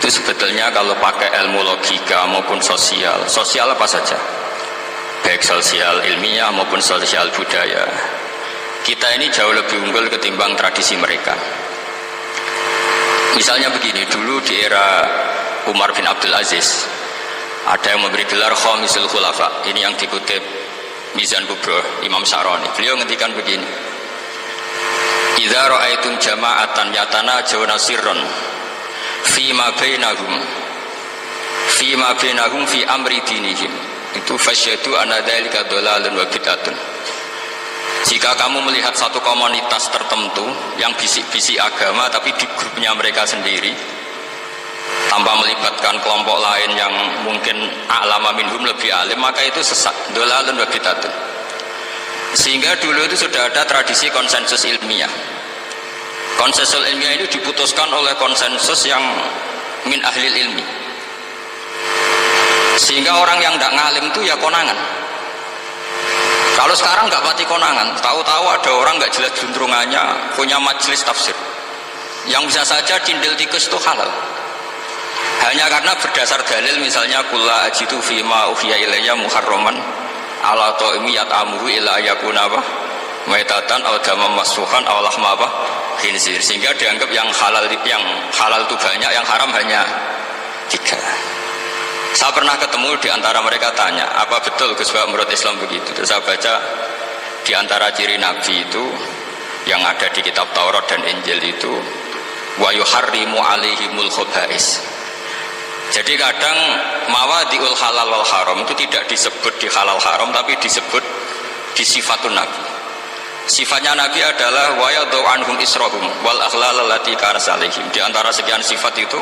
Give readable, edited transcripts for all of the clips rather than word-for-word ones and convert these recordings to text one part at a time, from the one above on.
Itu sebetulnya kalau pakai ilmu logika maupun sosial, sosial apa saja, baik sosial ilmiah maupun sosial budaya, kita ini jauh lebih unggul ketimbang tradisi mereka. Misalnya begini, dulu di era Umar bin Abdul Aziz ada yang memberi gelar Khamisul Khulafa. Ini yang dikutip Mizan Kubro Imam Syaroni. Beliau ngendikan begini, idza ra'aitum jama'atan yatanajawna sirran fima bainahum fi amri dinihim, itu fasyadu anna dzalika dhalalun wa bid'atun. Jika kamu melihat satu komunitas tertentu yang bisik-bisik agama tapi di grupnya mereka sendiri tanpa melibatkan kelompok lain yang mungkin a'lama minhum, lebih alim, maka itu sesat, dhalalun wa bid'atun. Sehingga dulu itu sudah ada tradisi konsensus ilmiah. Konsensus ilmiah ini diputuskan oleh konsensus yang min ahlil ilmi, sehingga orang yang tidak ngalim itu ya konangan. Kalau sekarang nggak pati konangan, tahu-tahu ada orang nggak jelas juntrungannya punya majelis tafsir yang bisa saja cindil tikus itu halal, hanya karena berdasar dalil, misalnya kulla ajidu fima uhiya ilayya muharraman ala ta'imi yat'amuhu illa yakuna apa maitatan aw damam masfuhan aw lahma apa khinzir, sehingga dianggap yang halal itu banyak, yang haram hanya 3. Saya pernah ketemu di antara mereka, tanya, apa betul Gus Bak menurut Islam begitu? Terus saya baca di antara ciri Nabi itu yang ada di kitab Taurat dan Injil itu wa yuharrimu alaihimul khaba'is. Jadi kadang mawadi'ul halal wal haram itu tidak disebut di halal haram, tapi disebut di sifatun Nabi. Sifatnya Nabi adalah wa yadau anhum israhum wal aghlal allati kanas alaihim. Di antara sekian sifat itu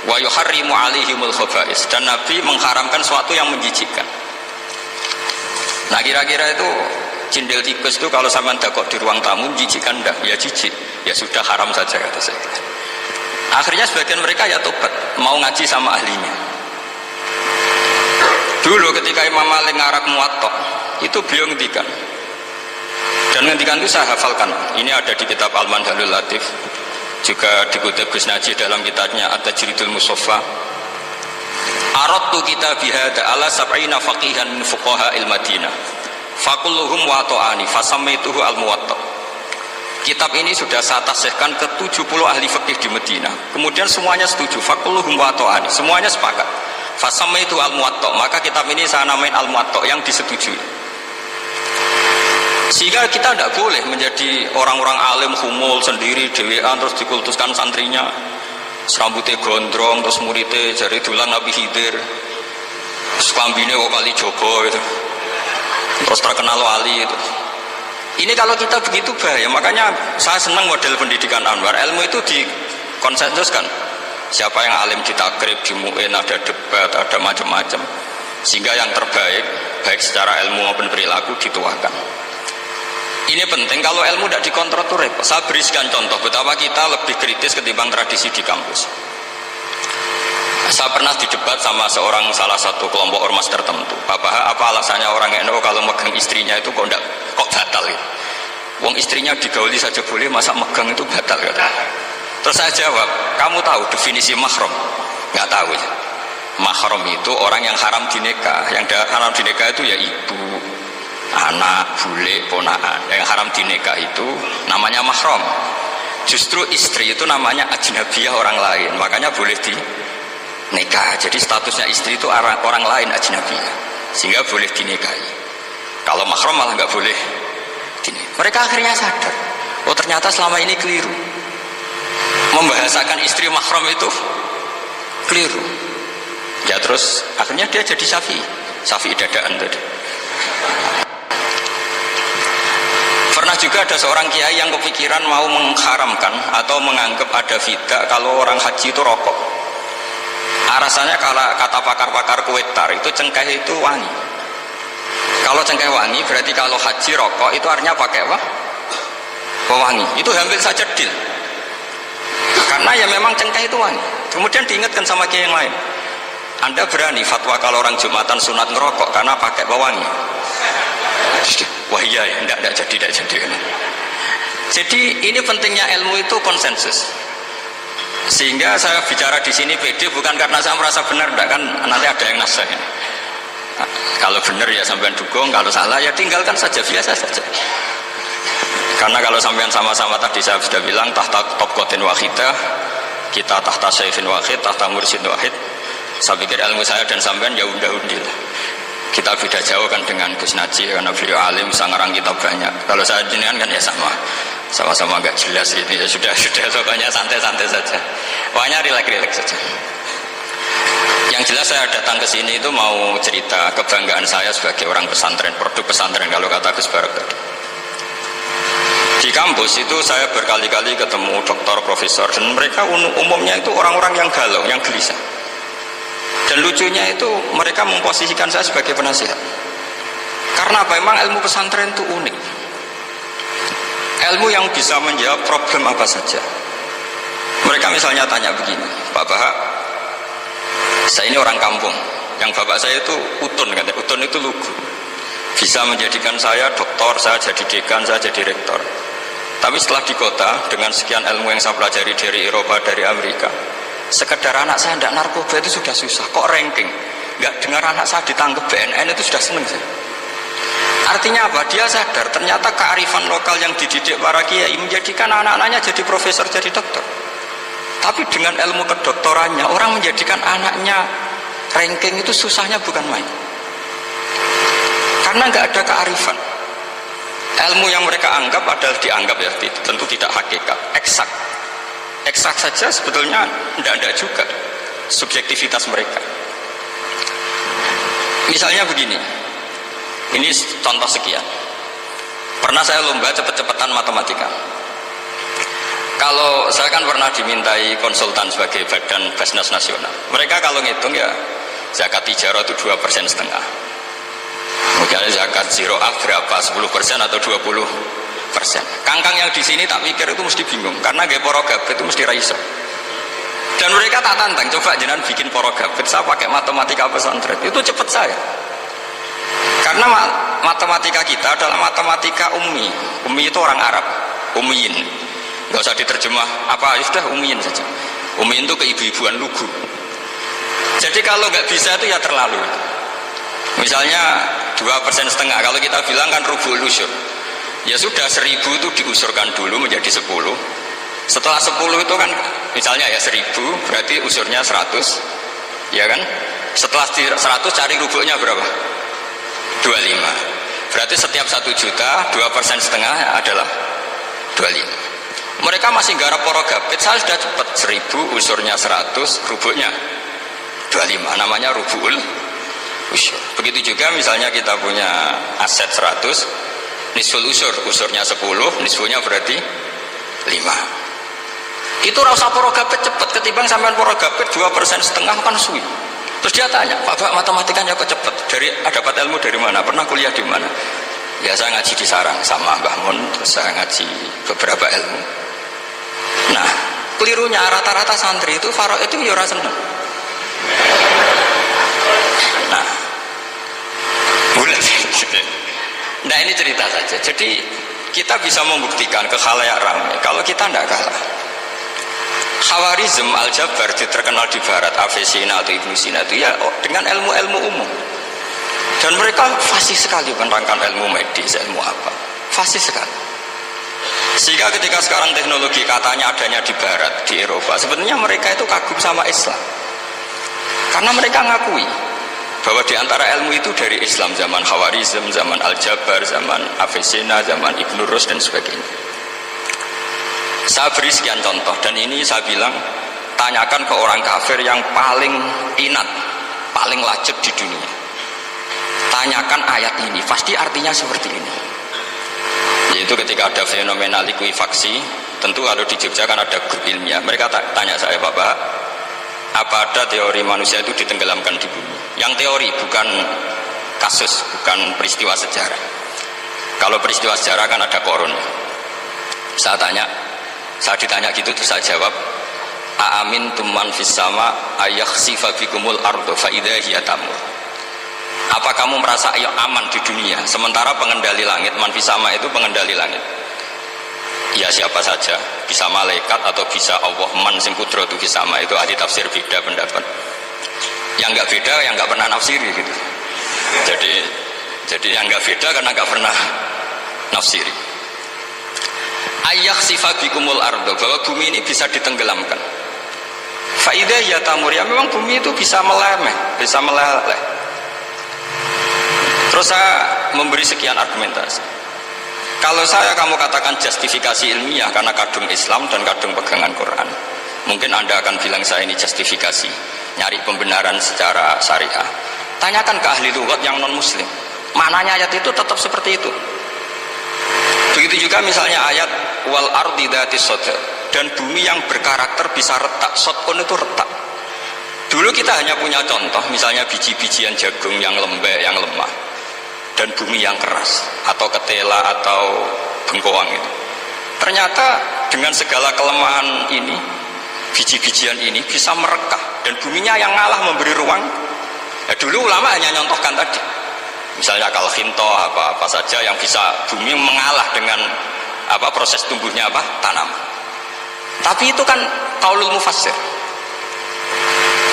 wa yuharrimu alaihimul khaba'is, dan Nabi mengharamkan sesuatu yang menjijikkan. Nah, kira-kira itu cindil tikus itu kalau sampean dakok di ruang tamu menjijikkan enggak? Ya jijik, ya sudah haram saja kata saya. Akhirnya sebagian mereka ya tobat, mau ngaji sama ahlinya. Dulu ketika Imam Malik ngarak Muwatta, itu beliau ngendikan, dan ngendikan itu saya hafalkan. Ini ada di kitab Al-Mandhalul Latif, juga dikutip Gus Najih dalam kitabnya At-Tajridul Musaffa. Aradtu kitabi hadza ala sab'ina faqihan min fuqaha al-Madinah fakulluhum wato'ani fasammaituhu al-Muwatta. Kitab ini sudah saya tasihkan ke 70 ahli fikih di Madinah, kemudian semuanya setuju, fakulluhum wato'ani, semuanya sepakat, fasammaituhu al-Muwatta, maka kitab ini saya namain al-Muwatta, yang disetujui. Sehingga kita tidak boleh menjadi orang-orang alim humul sendiri dewean terus dikultuskan santrinya, serambutnya gondrong, terus muridnya jari dulang Nabi Khidir, terus klambine kok kali Jogo gitu, terus terkenal wali itu. Ini kalau kita begitu bahaya. Makanya saya senang model pendidikan Anwar, ilmu itu dikonsensuskan. Siapa yang alim ditakrib, di mu'in, ada debat, ada macam-macam, sehingga yang terbaik baik secara ilmu maupun perilaku dituakan. Ini penting. Kalau ilmu tidak dikontrol itu repot. Saya berikan contoh betapa kita lebih kritis ketimbang tradisi di kampus. Saya pernah didebat sama salah satu kelompok ormas tertentu. Bapak, apa alasannya orang NU kalau megang istrinya itu kok batal gitu? Wong istrinya digauli saja boleh, masa megang itu batal gitu? Terus saya jawab, kamu tahu definisi mahram? Nggak tahu ya. Mahram itu orang yang haram dinikah. Yang haram dinikah itu ya ibu, anak, bule, ponaan. Yang haram dinikah itu namanya mahram. Justru istri itu namanya ajnabiyah, orang lain, makanya boleh dinikah. Jadi statusnya istri itu orang lain, ajnabiyah, sehingga boleh dinikahi. Kalau mahram malah nggak boleh dinikahi. Mereka akhirnya sadar, oh ternyata selama ini keliru, membahasakan istri mahram itu keliru. Ya terus akhirnya dia jadi Syafi'i dadaan tadi. Pernah juga ada seorang kiai yang kepikiran mau mengharamkan atau menganggap ada fidah kalau orang haji itu rokok. Alasannya kalau kata pakar-pakar kuetar itu cengkeh itu wangi. Kalau cengkeh wangi berarti kalau haji rokok itu artinya pakai apa? Pewangi. Itu hampir saja deal. Karena ya memang cengkeh itu wangi. Kemudian diingatkan sama kiai yang lain, Anda berani fatwa kalau orang Jumatan sunat ngerokok karena pakai pewangi? Wah iya ya, tidak jadi. Jadi ini pentingnya ilmu itu konsensus. Sehingga saya bicara di sini pede bukan karena saya merasa benar, enggak, kan nanti ada yang nasah ya. Kalau benar ya sampean dukung, kalau salah ya tinggalkan saja, biasa saja. Karena kalau sampean sama-sama tadi saya sudah bilang tahta topkotin wahidah, kita tahta syaihin wahid, tahta mursyid wahid. Saya pikir ilmu saya dan sampean ya undi lah. Kita beda jauh kan dengan Gus Najih karena beliau alim, sangarang kita banyak. Kalau saya jenengan kan ya sama-sama agak jelas gitu ya, sudah pokoknya santai-santai saja, pokoknya rileks saja. Yang jelas saya datang ke sini itu mau cerita kebanggaan saya sebagai orang pesantren, produk pesantren kalau kata Gus Barak tadi. Di kampus itu saya berkali-kali ketemu doktor, profesor, dan mereka umumnya itu orang-orang yang galau, yang gelisah. Dan lucunya itu mereka memposisikan saya sebagai penasihat. Karena apa? Memang ilmu pesantren itu unik. Ilmu yang bisa menjawab problem apa saja. Mereka misalnya tanya begini, Pak Bahak, saya ini orang kampung, yang bapak saya itu utun, katanya. Utun itu lugu, bisa menjadikan saya doktor, saya jadi dekan, saya jadi rektor. Tapi setelah di kota, dengan sekian ilmu yang saya pelajari dari Eropa, dari Amerika, sekedar anak saya tidak narkoba itu sudah susah, kok ranking nggak dengar anak saya ditangkap BNN itu sudah seneng saya. Artinya apa? Dia sadar ternyata kearifan lokal yang dididik para kiai menjadikan anak-anaknya jadi profesor, jadi dokter. Tapi dengan ilmu kedoktorannya, orang menjadikan anaknya ranking itu susahnya bukan main. Karena nggak ada kearifan. Ilmu yang mereka anggap adalah dianggap ya, tentu tidak hakikat, eksak. Eksak saja sebetulnya tidak juga subjektivitas mereka. Misalnya begini, ini contoh sekian. Pernah saya lomba cepet-cepetan matematika. Kalau saya kan pernah dimintai konsultan sebagai badan Basnas Nasional. Mereka kalau ngitung ya zakat tijarah itu 2,5%. Misalnya zakat ziro'ah berapa? 10% atau 20%. Kangkang yang di sini tak pikir itu mesti bingung karena gaya porogabit itu mesti raiso. Dan mereka tak tantang, coba jenengan bikin porogabit, saya pakai matematika pesantren, itu cepet saya. Karena matematika kita adalah matematika ummi. Ummi itu orang Arab, ummiyin. Gak usah diterjemah apa, sudah ummiyin saja. Ummiyin itu keibu-ibuan lugu. Jadi kalau nggak bisa itu ya terlalu. Misalnya 2,5%, kalau kita bilang kan rubul usur. Ya sudah 1.000 itu diusurkan dulu menjadi 10. Setelah 10 itu kan misalnya ya 1.000 berarti usurnya 100, ya kan? Setelah 100 cari rubuknya berapa? 25. Berarti setiap 1 juta 2,5% adalah 25. Mereka masih garap porogabit, saya sudah cepat 1.000 usurnya 100, rubuknya 25, namanya rubul usur. Begitu juga misalnya kita punya aset 100, nisful usur, usurnya 10, nisfunya berarti 5. Itu rasa porogabit cepat ketimbang sampean porogabit 2,5% kan suwi. Terus dia tanya, Pak matematikanya kok cepat? Dapat ilmu dari mana? Pernah kuliah di mana? Ya saya ngaji di Sarang sama Mbah Mun, terus saya ngaji beberapa ilmu. Nah, kelirunya rata-rata santri itu faraid itu ya ora seneng. Nah, bulat. Nah ini cerita saja. Jadi kita bisa membuktikan ke khalayak ramai kalau kita tidak kalah. Khawarizm Al-Jabar terkenal di barat, Avicenna atau Ibnu Sina itu ya dengan ilmu-ilmu umum. Dan mereka fasih sekali menerangkan ilmu medis, ilmu apa, fasih sekali. Sehingga ketika sekarang teknologi katanya adanya di barat, di Eropa, sebenarnya mereka itu kagum sama Islam. Karena mereka ngakui bahwa di antara ilmu itu dari Islam, zaman Khawarizm, zaman Al-Jabar, zaman Avicenna, zaman Ibnu Rus dan sebagainya. Saya beri sekian contoh dan ini saya bilang tanyakan ke orang kafir yang paling inat, paling lacet di dunia. Tanyakan ayat ini, pasti artinya seperti ini. Yaitu ketika ada fenomena likuifaksi, tentu kalau di Jogja kan ada grup ilmiah. Mereka tanya saya, Bapak, apa ada teori manusia itu ditenggelamkan di bumi? Yang teori, bukan kasus, bukan peristiwa sejarah. Kalau peristiwa sejarah kan ada korun. Saya ditanya gitu terus saya jawab, Aamin tumman fis sama ayakhsifa bikumul ardu fa idza hiya tamur. Apa kamu merasa aman di dunia sementara pengendali langit, man fis sama itu pengendali langit, ya siapa saja, bisa malaikat atau bisa Allah, man sing kudratu sama, itu ahli tafsir beda pendapat. Yang nggak beda yang nggak pernah nafsiri gitu. Jadi yang nggak beda karena nggak pernah nafsiri. Ayak sifat bikumul ardo, bahwa bumi ini bisa ditenggelamkan. Faidah ya tamur, ya memang bumi itu bisa meleleh, bisa meleleh. Terus saya memberi sekian argumentasi. Kalau kamu katakan justifikasi ilmiah karena kadung Islam dan kadung pegangan Quran, mungkin Anda akan bilang saya ini justifikasi, nyari pembenaran secara syariah. Tanyakan ke ahli lughat yang non muslim, maknanya ayat itu tetap seperti itu. Begitu juga misalnya ayat wal ardi dzatis sadr, dan bumi yang berkarakter bisa retak. Sodkun itu retak. Dulu kita hanya punya contoh, misalnya biji-bijian jagung yang lembek, yang lemah, dan bumi yang keras atau ketela atau bengkoang itu. Ternyata dengan segala kelemahan ini, biji-bijian ini bisa merekah dan buminya yang ngalah memberi ruang. Ya, dulu ulama hanya nyontohkan tadi, misalnya kalkhinto apa saja yang bisa bumi mengalah dengan proses tumbuhnya tanam. Tapi itu kan qaulul mufassir.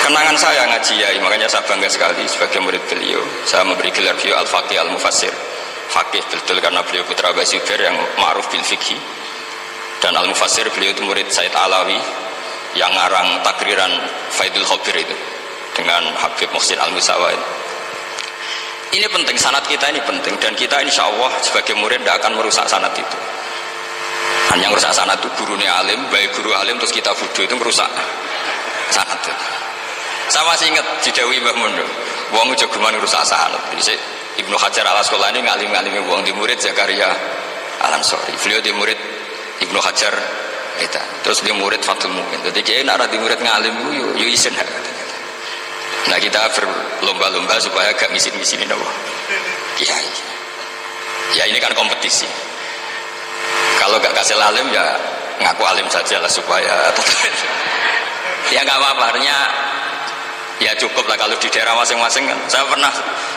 Kenangan saya ngaji Yai, makanya saya bangga sekali sebagai murid beliau. Saya memberi gelar beliau Al-Faqih Al-Mufassir. Faqih betul karena beliau putra Abu Zubair yang ma'ruf bil fiqhi. Dan Al-Mufassir beliau itu murid Said Alawi yang ngarang takriran Faidul Khabir itu dengan Habib Muhsin Al-Musawa. Ini penting, sanad kita ini penting, dan kita insya Allah sebagai murid tidak akan merusak sanad itu. Hanya merusak sanad itu gurunya alim, baik guru alim terus kita bodoh, itu merusak sanad itu. Saya masih ingat didhawuhi Mbah Mun, wong jagoan rusak sanad. Ibnu Hajar Al-Asqalani ngalim-ngalimi wong, di murid Zakaria Al-Ansori. Beliau di murid Ibnu Hajar itu. Terus di murid Fathul Mu'in. Jadi kiai nak di murid ngalim yo isin. Nah, kita berlomba-lomba supaya gak misin-misinin Allah. Kiai. Ya ini kan kompetisi. Kalau gak kasih alim ya ngaku alim saja lah supaya ya nggak apa-apa, artinya ya cukup lah kalau di daerah masing-masing kan. Saya pernah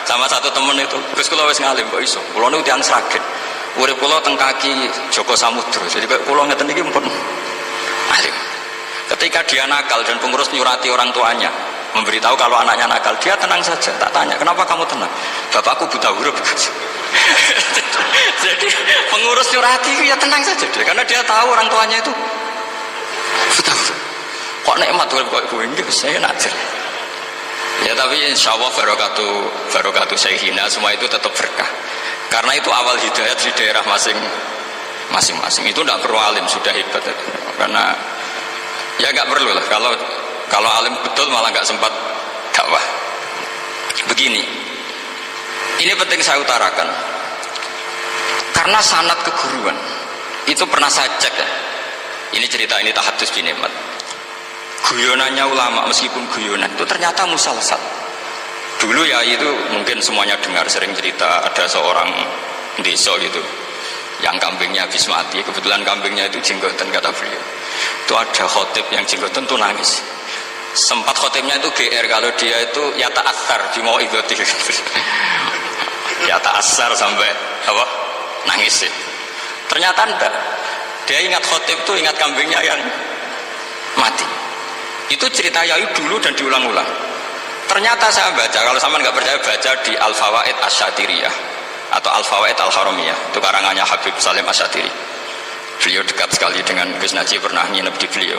sama satu temen itu, Gus kula wis ngalim kok iso. Kula niku tiyang Sragen. Urip kula teng kaki Joko Samudra. Jadi kula ngeten iki pun alim. Ketika dia nakal dan pengurus nyurati orang tuanya, memberitahu kalau anaknya nakal, dia tenang saja. Tak tanya, "Kenapa kamu tenang?" "Bapakku buta huruf." Jadi pengurus nyurati itu ya tenang saja dia, karena dia tahu orang tuanya itu buta huruf. Kok nikmat kok gue ini saya najar. Ya tapi insya Allah barokatuh syekhina semua itu tetap berkah, karena itu awal hidayat di daerah masing-masing. Itu tidak perlu alim, sudah hebat itu. Karena ya nggak perlu lah, kalau alim betul malah nggak sempat dakwah. Begini, ini penting saya utarakan, karena sanad keguruan itu pernah saya cek ya. Ini cerita, ini tahadus bin Nikmat. Guyonannya ulama, meskipun guyonan itu ternyata musalsal. Dulu ya itu mungkin semuanya dengar, sering cerita ada seorang desa gitu yang kambingnya habis mati. Kebetulan kambingnya itu jenggotan, kata beliau. Itu ada khotib yang jenggotan tuh nangis. Sempat khotibnya itu GR kalau dia itu ya ta'assar bimau ibadih. Ya ta'assar sampai nangis sih. Ternyata enggak. Dia ingat khotib itu, ingat kambingnya yang mati. Itu cerita Yai dulu dan diulang-ulang. Ternyata saya baca, kalau sama nggak percaya baca di Al-Fawaid Asy-Syatiriyah atau Al-Fawaid Al-Haramiyah, itu karangannya Habib Salim Asy-Syatiri. Beliau dekat sekali dengan Gus Najib, pernah nginep di beliau.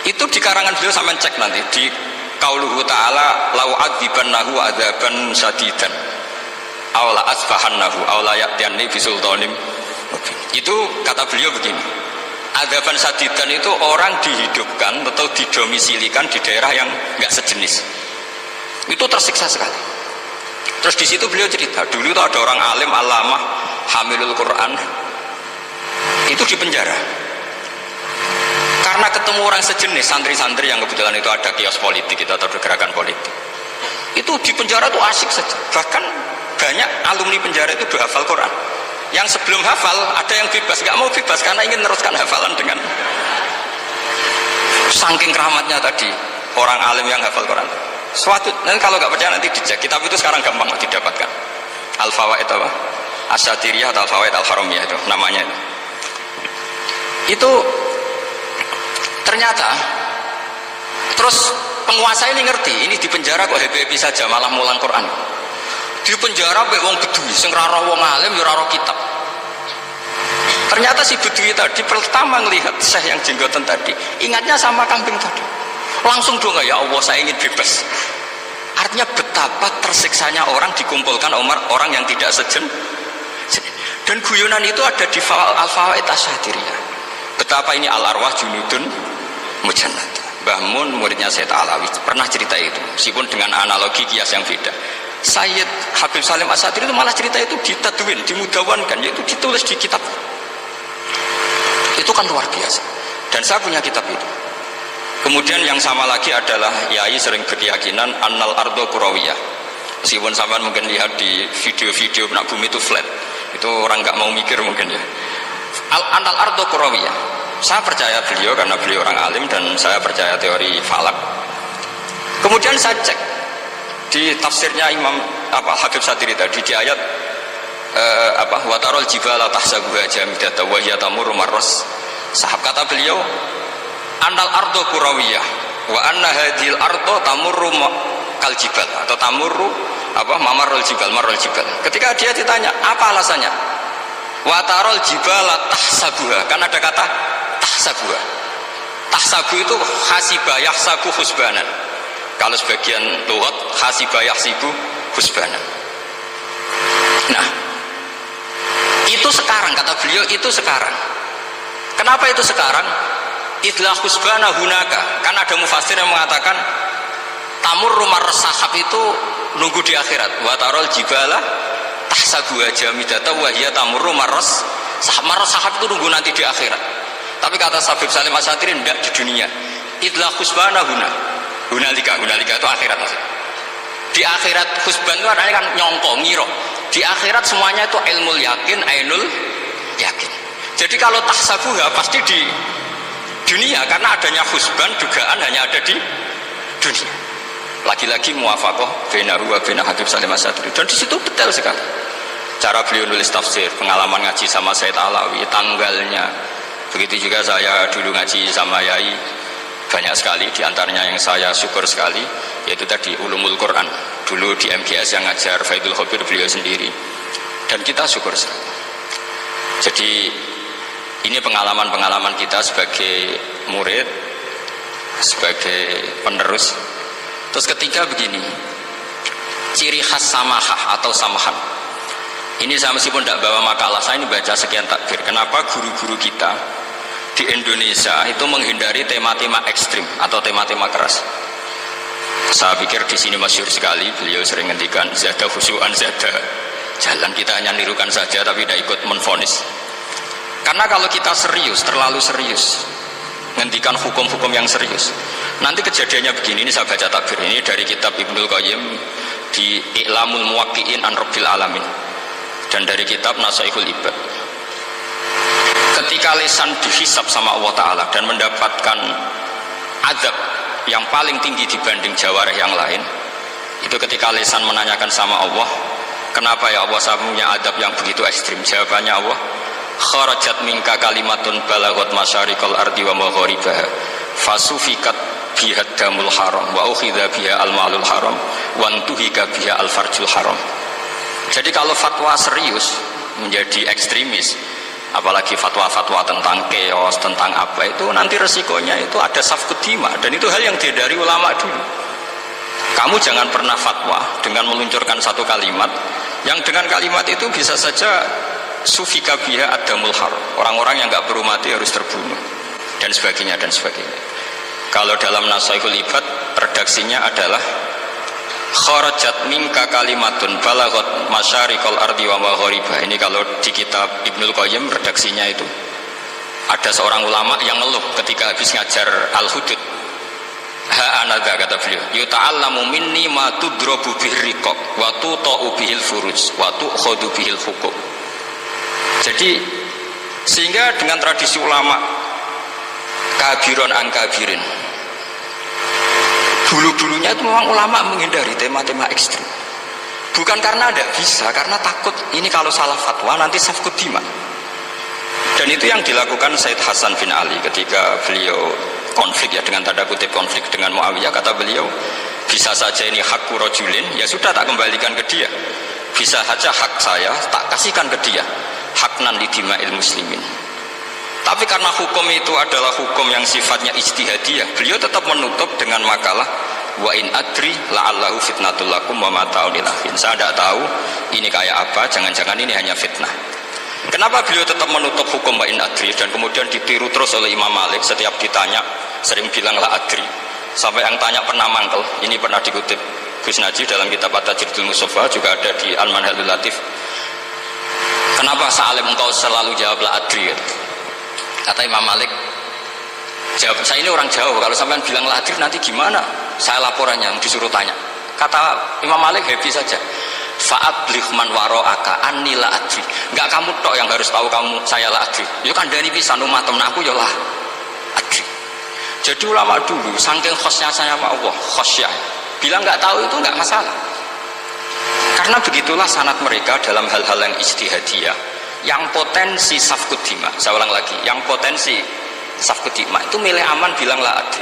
Itu di karangan beliau, sampai cek nanti di qauluhu ta'ala lau adzibannahu adzaban syadidan aw la asbahannahu aw la ya'tiyanni bisultanim. Itu kata beliau begini, adzaban syadidan itu orang dihidupkan atau didomisilikan di daerah yang nggak sejenis, itu tersiksa sekali. Terus di situ beliau cerita, dulu itu ada orang alim alamah hamilul Quran itu di penjara karena ketemu orang sejenis, santri-santri yang kebetulan itu ada kios politik itu atau gerakan politik. Itu di penjara tuh asik saja. Bahkan banyak alumni penjara itu udah hafal Quran. Yang sebelum hafal ada yang bebas, nggak mau bebas karena ingin meneruskan hafalan dengan saking keramatnya tadi orang alim yang hafal Quran. Nanti kalau nggak percaya nanti dicek, kitab itu sekarang gampang didapatkan. Al-Fawaid Asy-Syatiriyah atau Al-Fawaid Al-Haramiyah itu namanya itu. Itu ternyata terus penguasa ini ngerti, ini di penjara kok happy-happy saja malah mulang Quran. Di penjara mek wong bedui sing ora roh wong alim ya ora roh kitab. Ternyata si bedui tadi pertama melihat syekh yang jenggotan tadi, ingatnya sama kambing tadi. Langsung dong, ya Allah saya ingin bebas. Artinya betapa tersiksanya orang dikumpulkan orang yang tidak sejen. Dan guyonan itu ada di Al-Fawaid Asy-Syadiriyah. Betapa ini al-arwah junudun mujannad. Mbah Mun muridnya Sayyid Alawi pernah cerita itu, meskipun dengan analogi kias yang beda. Sayyid Habib Salim As-Sadri itu malah cerita itu ditadwin, dimudawankan, yaitu ditulis di kitab. Itu kan luar biasa. Dan saya punya kitab itu. Kemudian yang sama lagi adalah Yai sering berkeyakinan annal ardo kurawiyah. Meskipun sampean mungkin lihat di video-video nak bumi itu flat, itu orang nggak mau mikir mungkin ya. Annal ardo kurawiyah. Saya percaya beliau karena beliau orang alim dan saya percaya teori falak. Kemudian saya cek di tafsirnya Imam Habib Sadri tadi di ayat watarol jibala tahsabuha jamidatan wa hiya tamurru marras sahab, kata beliau annal ardo kurawiyah wa anna hadhil ardo tamurru kal jibal atau tamurru mamarul jibal marul jibal. Ketika dia ditanya apa alasannya, watarol jibala tahsabuha, kan ada kata tahsabuha. Tahsabu itu hasibah yahsabu husbanan. Kalau sebagian lughat hasibah yahsibu husbanan. Nah, itu sekarang, kata beliau, itu sekarang. Kenapa itu sekarang? Idlah husbana hunaka. Kan ada mufassir yang mengatakan tamur rumah sahab itu nunggu di akhirat. Watarol jibala tahsabuha jamidatan wa hiya tamur rumah sahab. Maros sahab itu nunggu nanti di akhirat. Tapi kata Habib Salim As-Sadri tidak di dunia. Idlah husbana hunalika itu akhirat maksudnya. Di akhirat husban itu artinya kan nyongko, ngiro. Di akhirat semuanya itu ilmu yakin, ainul yakin. Jadi kalau tahsabuha pasti di dunia, karena adanya husban dugaan hanya ada di dunia. Lagi-lagi muwafaqah bainahu wa bain Habib Salim As-Sadri. Dan di situ detail sekali. Cara beliau nulis tafsir, pengalaman ngaji sama Sayyid Alawi, tanggalnya. Begitu juga saya dulu ngaji sama Yai, banyak sekali diantaranya yang saya syukur sekali, yaitu tadi Ulumul Quran. Dulu di MGS yang ngajar Faidul Khabir beliau sendiri, dan kita syukur sekali. Jadi ini pengalaman-pengalaman kita sebagai murid, sebagai penerus. Terus ketiga begini, ciri khas samahah atau samahan. Ini saya meskipun tidak bawa makalah, saya ini baca sekian takbir. Kenapa guru-guru kita di Indonesia itu menghindari tema-tema ekstrim atau tema-tema keras? Saya pikir di sini masyhur sekali, beliau sering ngendikan zada khusyu'an zada jalan, kita hanya nirukan saja tapi tidak ikut menvonis. Karena kalau kita serius, terlalu serius ngendikan hukum-hukum yang serius, nanti kejadiannya begini. Ini saya baca takbir ini dari kitab Ibnul Qayyim di I'lamul Muwaqqi'in an Rabbil Alamin, dan dari kitab Nasaihul Ibad. Ketika lisan dihisab sama Allah Ta'ala dan mendapatkan azab yang paling tinggi dibanding jawarih yang lain, itu ketika lisan menanyakan sama Allah, kenapa ya Allah saya punya adab yang begitu ekstrim? Jawabannya Allah, kharajat minka kalimatun balagot masyarikal ardi wa magharibaha fasufikat biha damul haram wa ukhidha biha al-malul haram wa antuhika biha al-farjul haram. Jadi kalau fatwa serius menjadi ekstremis, apalagi fatwa-fatwa tentang chaos, tentang apa, itu nanti resikonya itu ada safkut dima, dan itu hal yang dihindari ulama dulu. Kamu jangan pernah fatwa dengan meluncurkan satu kalimat yang dengan kalimat itu bisa saja sufika biha adamul haram, orang-orang yang nggak perlu mati harus terbunuh, dan sebagainya dan sebagainya. Kalau dalam Nasaihul Ibad redaksinya adalah kharajat minka kalimatun balagot masyarikal ardi wa magharibaha. Ini kalau di kitab Ibnul Qayyim redaksinya itu ada seorang ulama yang ngeluh ketika habis ngajar Al-Hudud. Anadha, kata beliau, yuta'allamu minni ma tudrabu bihir riqab wa tuta'u bihil furuj wa tu'khadu bihil hukum. Jadi sehingga dengan tradisi ulama kabiron an kabirin, dulu-dulunya itu memang ulama menghindari tema-tema ekstrim. Bukan karena tidak bisa, karena takut ini kalau salah fatwa nanti safkut dima. Dan itu yang dilakukan Said Hasan bin Ali ketika beliau konflik, ya dengan tanda kutip konflik dengan Muawiyah. Kata beliau, bisa saja ini hakku rojulin, ya sudah tak kembalikan ke dia. Bisa saja hak saya tak kasihkan ke dia, haknan lidima'il muslimin. Tapi karena hukum itu adalah hukum yang sifatnya ijtihadiyah, beliau tetap menutup dengan makalah wa in adri la'allahu fitnatul lakum wa mata'un ilahin. Saya tidak tahu ini kayak apa, jangan-jangan ini hanya fitnah. Kenapa beliau tetap menutup hukum wa in adri, dan kemudian ditiru terus oleh Imam Malik, setiap ditanya sering bilang la adri, sampai yang tanya pernah mangkel. Ini pernah dikutip Gus Najib dalam kitab At-Tajridul Mustafa, juga ada di Al-Manhalul Latif. Kenapa Salim engkau selalu jawab la adri? Kata Imam Malik, jawab, saya ini orang Jawa, kalau sampean bilang la adri nanti gimana? Saya laporannya, disuruh tanya. Kata Imam Malik happy saja. Fa'ablih man waro'aka anni la adri. Enggak kamu tok yang harus tahu kamu saya la adri. Ya kan dari pisan umat temen aku ya la adri. Jadi ulama dulu saking khosnya saya sama Allah, khosyah, bilang enggak tahu itu enggak masalah. Karena begitulah sanad mereka dalam hal-hal yang ijtihadiyah, yang potensi safkut dima. Saya ulang lagi, yang potensi safkut dima itu milih aman bilang la adri.